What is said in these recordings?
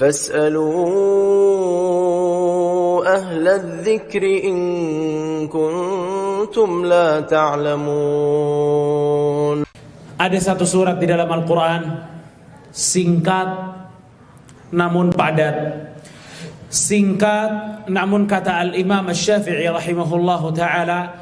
فاسألوا أهل الذكر إن كنتم لا تعلمون. Ada satu surat di dalam Al-Quran, singkat namun padat. Singkat namun kata Al-Imam Asy-Syafi'i rahimahullahu ta'ala,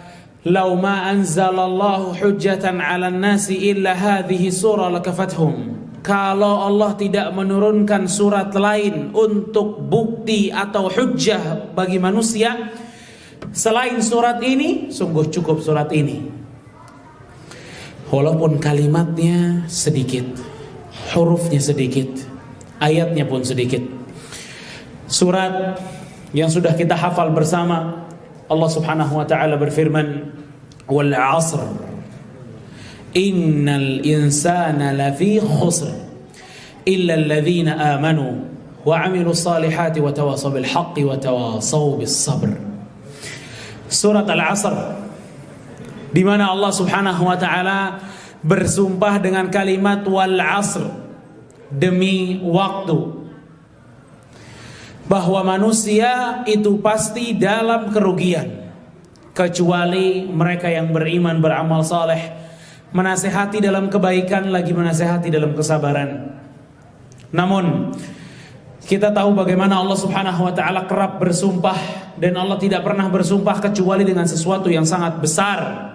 "Lau ma anzalallahu hujjatan 'alan nasi illa hadhihi surah lakafathum." Kalau Allah tidak menurunkan surat lain untuk bukti atau hujjah bagi manusia selain surat ini, sungguh cukup surat ini. Walaupun kalimatnya sedikit, hurufnya sedikit, ayatnya pun sedikit. Surat yang sudah kita hafal bersama, Allah Subhanahu wa taala berfirman, "Wal 'asr innal insana lafi khusr illa alladhina amanu wa 'amilus salihati wa tawasaw bil haqqi wa tawasaw bis sabr." Surat Al-'Asr, di mana Allah Subhanahu wa taala bersumpah dengan kalimat wal 'asr, demi waktu, bahwa manusia itu pasti dalam kerugian kecuali mereka yang beriman, beramal saleh, menasehati dalam kebaikan, lagi menasehati dalam kesabaran. Namun kita tahu bagaimana Allah Subhanahu wa taala kerap bersumpah, dan Allah tidak pernah bersumpah kecuali dengan sesuatu yang sangat besar.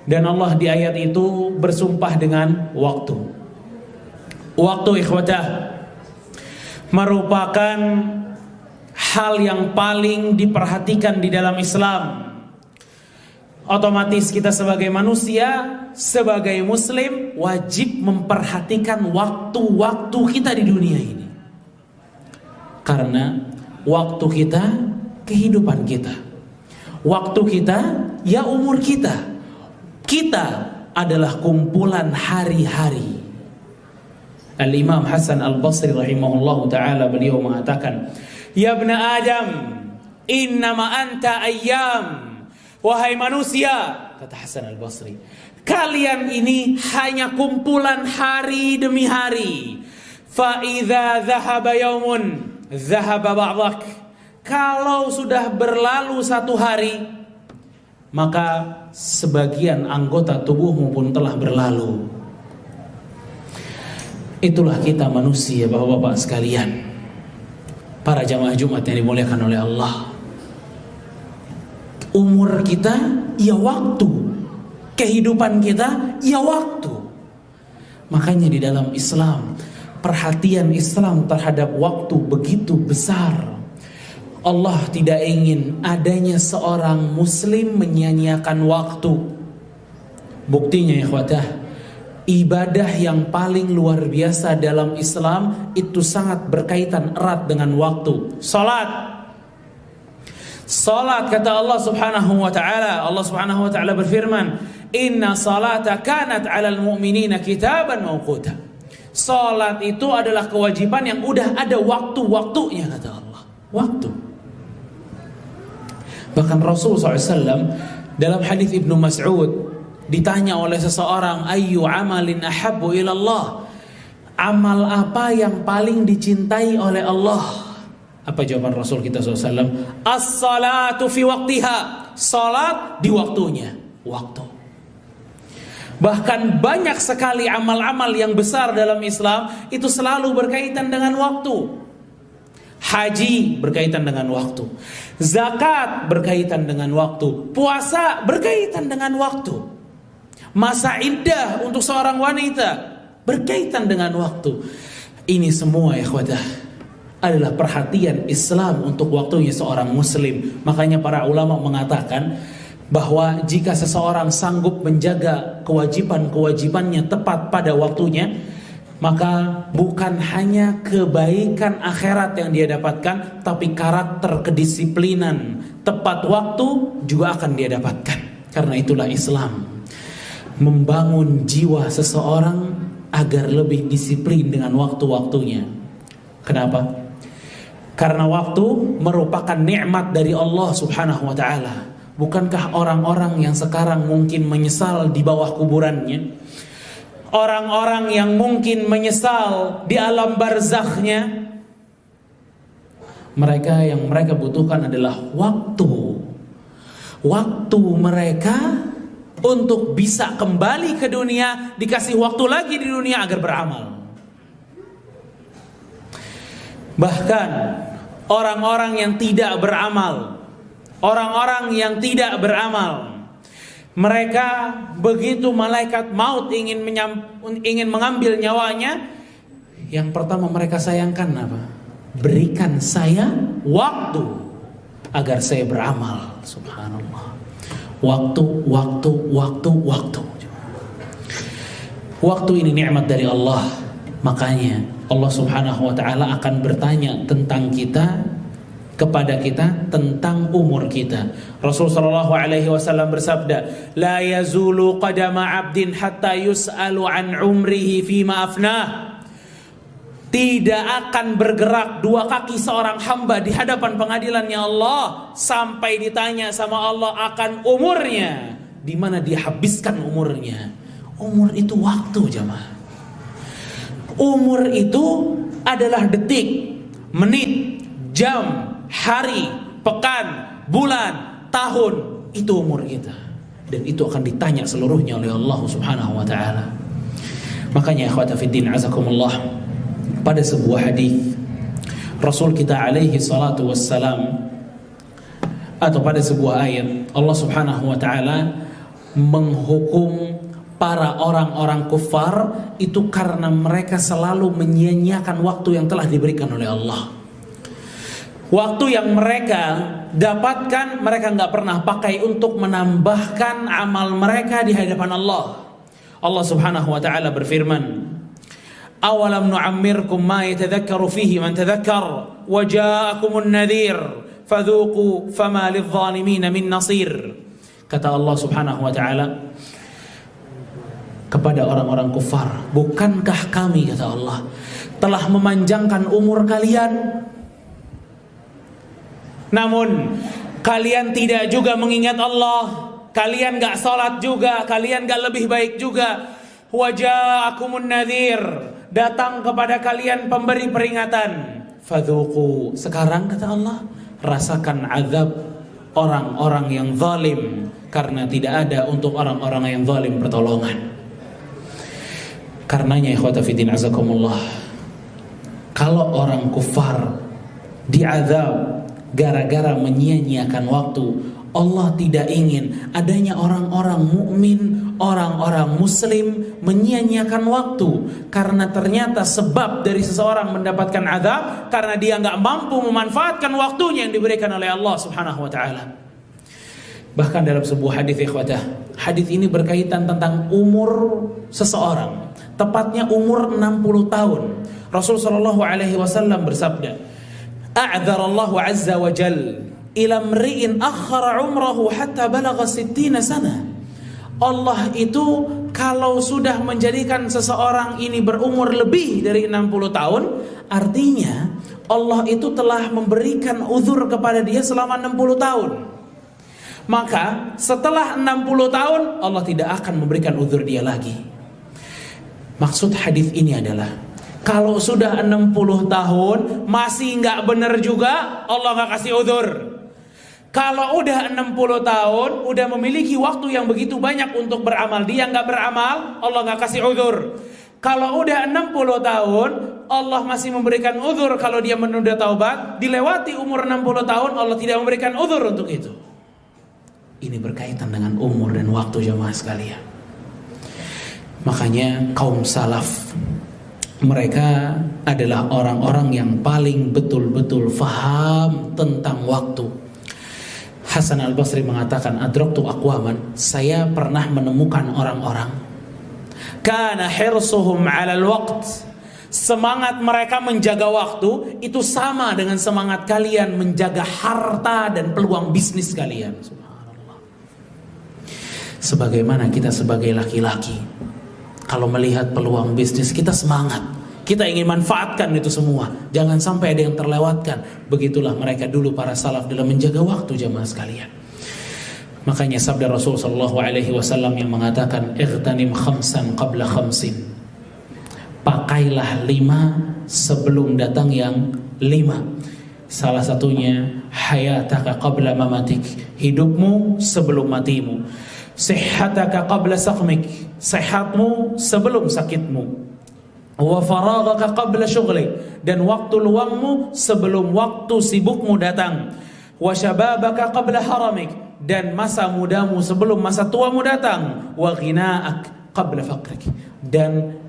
Dan Allah di ayat itu bersumpah dengan waktu. Waktu, ikhwatah, merupakan hal yang paling diperhatikan di dalam Islam. Otomatis kita sebagai manusia, sebagai muslim, wajib memperhatikan waktu-waktu kita di dunia ini. Karena waktu kita, kehidupan kita. Waktu kita, ya umur kita. Kita adalah kumpulan hari-hari. Al-Imam Hasan Al-Basri rahimahullahu ta'ala, beliau mengatakan, "Ya ibna Adam, innama anta ayyam." Wahai manusia, kata Hasan Al-Basri, kalian ini hanya kumpulan hari demi hari. Fa idza dhahaba yaumun dhahaba ba'dak. Kalau sudah berlalu satu hari, maka sebagian anggota tubuhmu pun telah berlalu. Itulah kita manusia, bapak-bapak sekalian, para jamaah Jumat yang dimuliakan oleh Allah. Umur kita, ya waktu. Kehidupan kita, ya waktu. Makanya di dalam Islam, perhatian Islam terhadap waktu begitu besar. Allah tidak ingin adanya seorang muslim menyia-nyiakan waktu. Buktinya, ikhwatah, ibadah yang paling luar biasa dalam Islam itu sangat berkaitan erat dengan waktu. Salat. Salat, kata Allah Subhanahu wa taala, Allah Subhanahu wa taala berfirman, "Inna salata kanat 'alal mu'minina kitaban mawquta." Salat itu adalah kewajiban yang udah ada waktu-waktunya, kata Allah. Waktu. Bahkan Rasul SAW dalam hadis Ibnu Mas'ud ditanya oleh seseorang, "Ayyu amalin ahabbu ilallah?" Amal apa yang paling dicintai oleh Allah? Apa jawaban Rasul kita SAW? As-salatu fi waqtiha. Salat di waktunya. Waktu. Bahkan banyak sekali amal-amal yang besar dalam Islam itu selalu berkaitan dengan waktu. Haji berkaitan dengan waktu. Zakat berkaitan dengan waktu. Puasa berkaitan dengan waktu. Masa iddah untuk seorang wanita berkaitan dengan waktu. Ini semua, ikhwadah, adalah perhatian Islam untuk waktunya seorang muslim. Makanya para ulama mengatakan bahwa jika seseorang sanggup menjaga kewajiban-kewajibannya tepat pada waktunya, maka bukan hanya kebaikan akhirat yang dia dapatkan, tapi karakter kedisiplinan tepat waktu juga akan dia dapatkan. Karena itulah Islam membangun jiwa seseorang agar lebih disiplin dengan waktu-waktunya. Kenapa? Karena waktu merupakan nikmat dari Allah Subhanahu wa taala. Bukankah orang-orang yang sekarang mungkin menyesal di bawah kuburannya, orang-orang yang mungkin menyesal di alam barzakhnya, Mereka yang mereka butuhkan adalah waktu. Waktu mereka untuk bisa kembali ke dunia, dikasih waktu lagi di dunia agar beramal. Bahkan orang-orang yang tidak beramal, mereka begitu malaikat maut ingin mengambil nyawanya, yang pertama mereka sayangkan apa? Berikan saya waktu agar saya beramal. Subhanallah. Waktu. Waktu ini nikmat dari Allah. Makanya Allah Subhanahu wa taala akan bertanya tentang kepada kita tentang umur kita. Rasul sallallahu alaihi wasallam bersabda, "La yazulu qadama 'abdin hatta yus'alu an umrihi fima afnah." Tidak akan bergerak dua kaki seorang hamba di hadapan pengadilannya Allah sampai ditanya sama Allah akan umurnya, di mana dia habiskan umurnya. Umur itu waktu, jamaah. Umur itu adalah detik, menit, jam, hari, pekan, bulan, tahun. Itu umur kita. Dan itu akan ditanya seluruhnya oleh Allah Subhanahu wa taala. Makanya ikhwata fiddin azakumullah, pada sebuah hadis Rasul kita alaihi salatu wassalam, atau pada sebuah ayat, Allah Subhanahu wa taala menghukum para orang-orang kufar itu karena mereka selalu menyia-nyiakan waktu yang telah diberikan oleh Allah. Waktu yang mereka dapatkan, mereka nggak pernah pakai untuk menambahkan amal mereka di hadapan Allah. Allah Subhanahu wa taala berfirman, "Awalam nu'ammirkum ma yatadhakkaru fihi man tadhakkar wa ja'akumun nadhir fadhuqu fama lidh-dhalimin min nasir." Kata Allah Subhanahu wa taala kepada orang-orang kufar, "Bukankah kami," kata Allah, "telah memanjangkan umur kalian? Namun kalian tidak juga mengingat Allah, kalian gak sholat juga, kalian gak lebih baik juga. Waja'akumun nadhir, datang kepada kalian pemberi peringatan. Fadhuqu, sekarang kata Allah, rasakan azab orang-orang yang zalim, karena tidak ada untuk orang-orang yang zalim pertolongan." Karenanya ikhwata fiddin azakumullah, kalau orang kufar diazab gara-gara menyia-nyiakan waktu, Allah tidak ingin adanya orang-orang mukmin, orang-orang muslim menyia-nyiakan waktu, karena ternyata sebab dari seseorang mendapatkan azab karena dia nggak mampu memanfaatkan waktunya yang diberikan oleh Allah Subhanahu wa taala. Bahkan dalam sebuah hadis ikhwatah, hadis ini berkaitan tentang umur seseorang, tepatnya umur 60 tahun. Rasul sallallahu alaihi wasallam bersabda, "A'dzarallahu azza wa jalla ila mri'in akhara umrahu hatta balagha 60 sana." Allah itu kalau sudah menjadikan seseorang ini berumur lebih dari 60 tahun, artinya Allah itu telah memberikan uzur kepada dia selama 60 tahun. Maka setelah 60 tahun Allah tidak akan memberikan uzur dia lagi. Maksud hadis ini adalah, kalau sudah 60 tahun masih nggak benar juga, Allah nggak kasih uzur. Kalau udah 60 tahun, udah memiliki waktu yang begitu banyak untuk beramal, dia nggak beramal, Allah nggak kasih uzur. Kalau udah 60 tahun, Allah masih memberikan uzur kalau dia menunda taubat. Dilewati umur 60 tahun, Allah tidak memberikan uzur untuk itu. Ini berkaitan dengan umur dan waktu, jamaah sekalian. Makanya kaum salaf, mereka adalah orang-orang yang paling betul-betul faham tentang waktu. Hasan al-Basri mengatakan, "Adraktu aqwaman," saya pernah menemukan orang-orang, kana hirsuhum 'alal waqt, semangat mereka menjaga waktu itu sama dengan semangat kalian menjaga harta dan peluang bisnis kalian. Subhanallah. Sebagaimana kita sebagai laki-laki, kalau melihat peluang bisnis kita semangat, kita ingin manfaatkan itu semua, jangan sampai ada yang terlewatkan. Begitulah mereka dulu para salaf dalam menjaga waktu, jamaah sekalian. Makanya sabda Rasul sallallahu alaihi wasallam yang mengatakan, "Ightanim khamsan qabla khamsin." Pakailah 5 sebelum datang yang 5. Salah satunya hayataka qabla mamatik, hidupmu sebelum matimu. Sihhataka qabla saqmik, sehatmu sebelum sakitmu. Wa faraghaka qabla syughlik, dan waktu luangmu sebelum waktu sibukmu datang. Wa syababaka qabla haramik, dan masa mudamu sebelum masa tuamu datang. Wa ghina'ak qabla faqrik, dan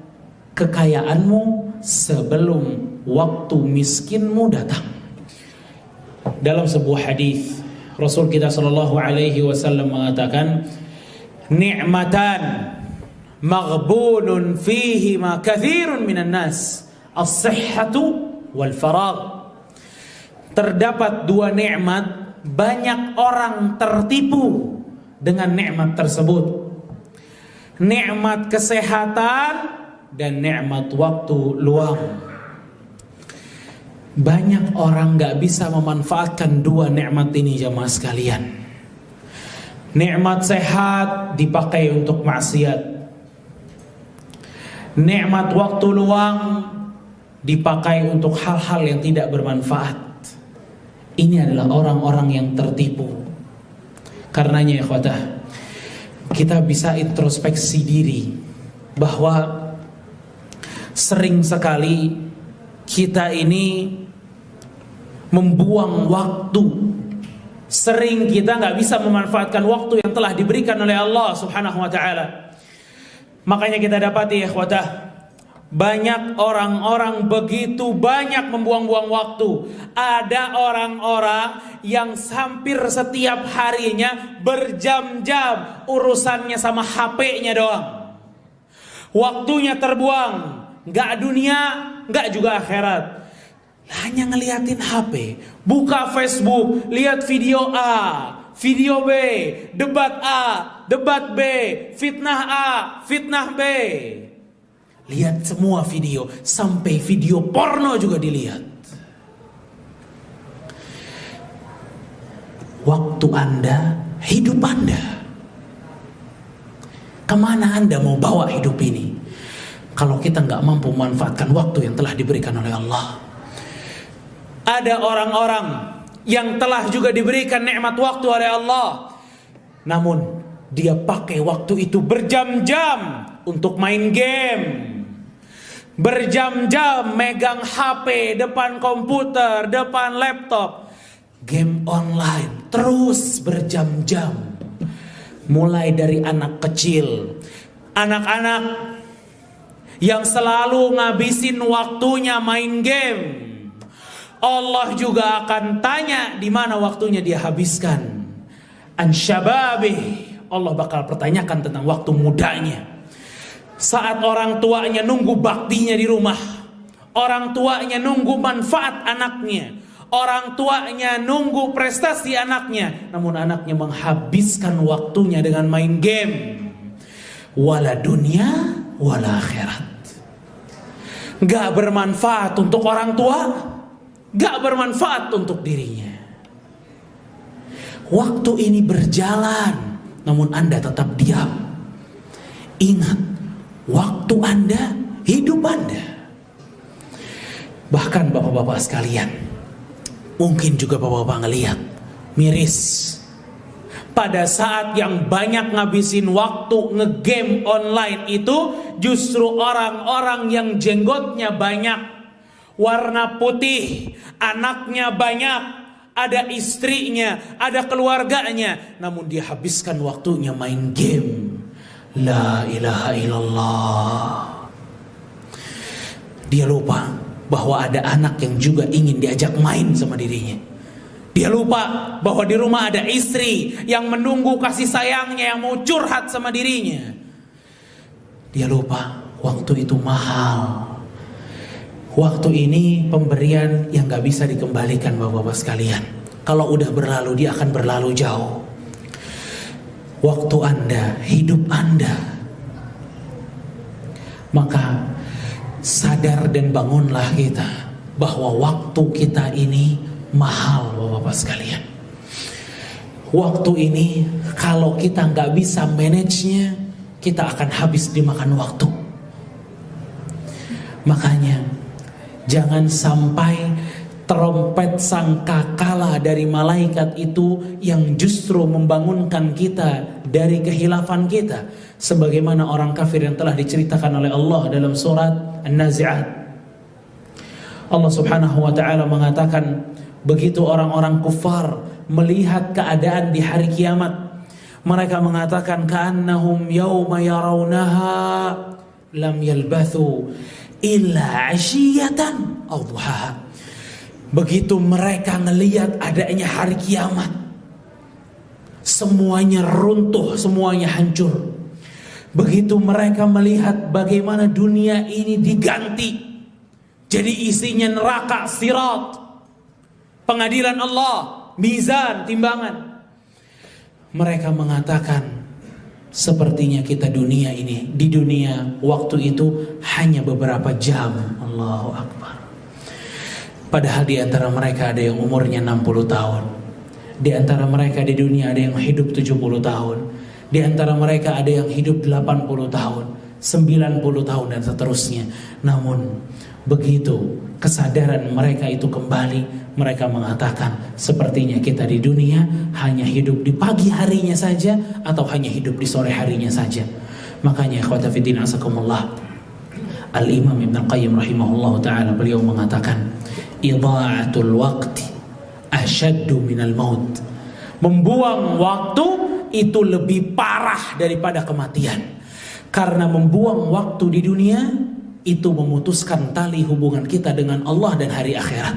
kekayaanmu sebelum waktu miskinmu datang. Dalam sebuah hadis Rasul kita sallallahu alaihi wasallam mengatakan, ni'matan maghbunun fihi ma kathirun minan nas, as-sihhatu wal faragh. Terdapat dua nikmat, banyak orang tertipu dengan nikmat tersebut. Nikmat kesehatan dan nikmat waktu luang. Banyak orang gak bisa memanfaatkan dua nikmat ini, jamaah sekalian. Nikmat sehat dipakai untuk maksiat. Nikmat waktu luang dipakai untuk hal-hal yang tidak bermanfaat. Ini adalah orang-orang yang tertipu. Karenanya ikhwatah, kita bisa introspeksi diri bahwa sering sekali kita ini membuang waktu. Sering kita gak bisa memanfaatkan waktu yang telah diberikan oleh Allah subhanahu wa ta'ala. Makanya kita dapati ya ikhwatah, banyak orang-orang begitu banyak membuang-buang waktu. Ada orang-orang yang hampir setiap harinya berjam-jam urusannya sama HP-nya doang. Waktunya terbuang, gak dunia, gak juga akhirat. Hanya ngeliatin HP, buka Facebook, lihat video A, video B, debat A, debat B, fitnah A, fitnah B. Lihat semua video, sampai video porno juga dilihat. Waktu Anda, hidup Anda. Kemana Anda mau bawa hidup ini? Kalau kita nggak mampu memanfaatkan waktu yang telah diberikan oleh Allah. Ada orang-orang yang telah juga diberikan nikmat waktu oleh Allah, namun dia pakai waktu itu berjam-jam untuk main game, berjam-jam megang HP, depan komputer, depan laptop, game online, terus berjam-jam. Mulai dari anak kecil, anak-anak yang selalu ngabisin waktunya main game, Allah juga akan tanya di mana waktunya dia habiskan. An syababih, Allah bakal pertanyakan tentang waktu mudanya. Saat orang tuanya nunggu baktinya di rumah, orang tuanya nunggu manfaat anaknya, orang tuanya nunggu prestasi anaknya, namun anaknya menghabiskan waktunya dengan main game. Wala dunia wala akhirat. Gak bermanfaat untuk orang tua, gak bermanfaat untuk dirinya. Waktu ini berjalan, namun Anda tetap diam. Ingat, waktu Anda, hidup Anda. Bahkan bapak-bapak sekalian, mungkin juga bapak-bapak ngelihat miris. Pada saat yang banyak ngabisin waktu ngegame online itu, justru orang-orang yang jenggotnya banyak, warna putih, anaknya banyak, ada istrinya, ada keluarganya, namun dia habiskan waktunya main game. La ilaha illallah. Dia lupa bahwa ada anak yang juga ingin diajak main sama dirinya. Dia lupa bahwa di rumah ada istri yang menunggu kasih sayangnya, yang mau curhat sama dirinya. Dia lupa waktu itu mahal. Waktu ini pemberian yang gak bisa dikembalikan bapak-bapak sekalian. Kalau udah berlalu, dia akan berlalu jauh. Waktu Anda, hidup Anda. Maka sadar dan bangunlah kita bahwa waktu kita ini mahal bapak-bapak sekalian. Waktu ini kalau kita gak bisa manage-nya, kita akan habis dimakan waktu. Makanya jangan sampai Trompet sangkakala dari malaikat itu yang justru membangunkan kita dari kehilafan kita, sebagaimana orang kafir yang telah diceritakan oleh Allah dalam surat An-Nazi'at. Allah Subhanahu wa taala mengatakan, begitu orang-orang kufar melihat keadaan di hari kiamat, mereka mengatakan ka'annahum yawma yarawnaha lam yalbathu illa 'ashiyatan aw duhaha. Begitu mereka ngelihat adanya hari kiamat, semuanya runtuh, semuanya hancur. Begitu mereka melihat bagaimana dunia ini diganti, jadi isinya neraka, sirat, pengadilan Allah, mizan, timbangan. Mereka mengatakan, sepertinya kita dunia ini, di dunia waktu itu hanya beberapa jam. Allahu Akbar. Padahal di antara mereka ada yang umurnya 60 tahun. Di antara mereka di dunia ada yang hidup 70 tahun. Di antara mereka ada yang hidup 80 tahun, 90 tahun dan seterusnya. Namun begitu kesadaran mereka itu kembali, mereka mengatakan, sepertinya kita di dunia hanya hidup di pagi harinya saja, atau hanya hidup di sore harinya saja. Makanya ikhwata fiddin asakumullah, Al-Imam Ibn Qayyim rahimahullah ta'ala, beliau mengatakan, idha'atul waqti asyaddu minal maut. Membuang waktu itu lebih parah daripada kematian. Karena membuang waktu di dunia itu memutuskan tali hubungan kita dengan Allah dan hari akhirat.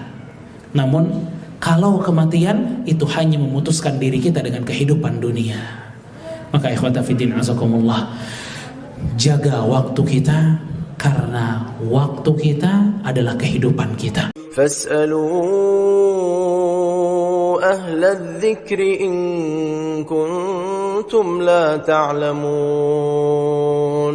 Namun kalau kematian itu hanya memutuskan diri kita dengan kehidupan dunia. Maka ikhwata fiddin azakumullah, jaga waktu kita, karena waktu kita adalah kehidupan kita. فاسألوا أهل الذكر إن كنتم لا تعلمون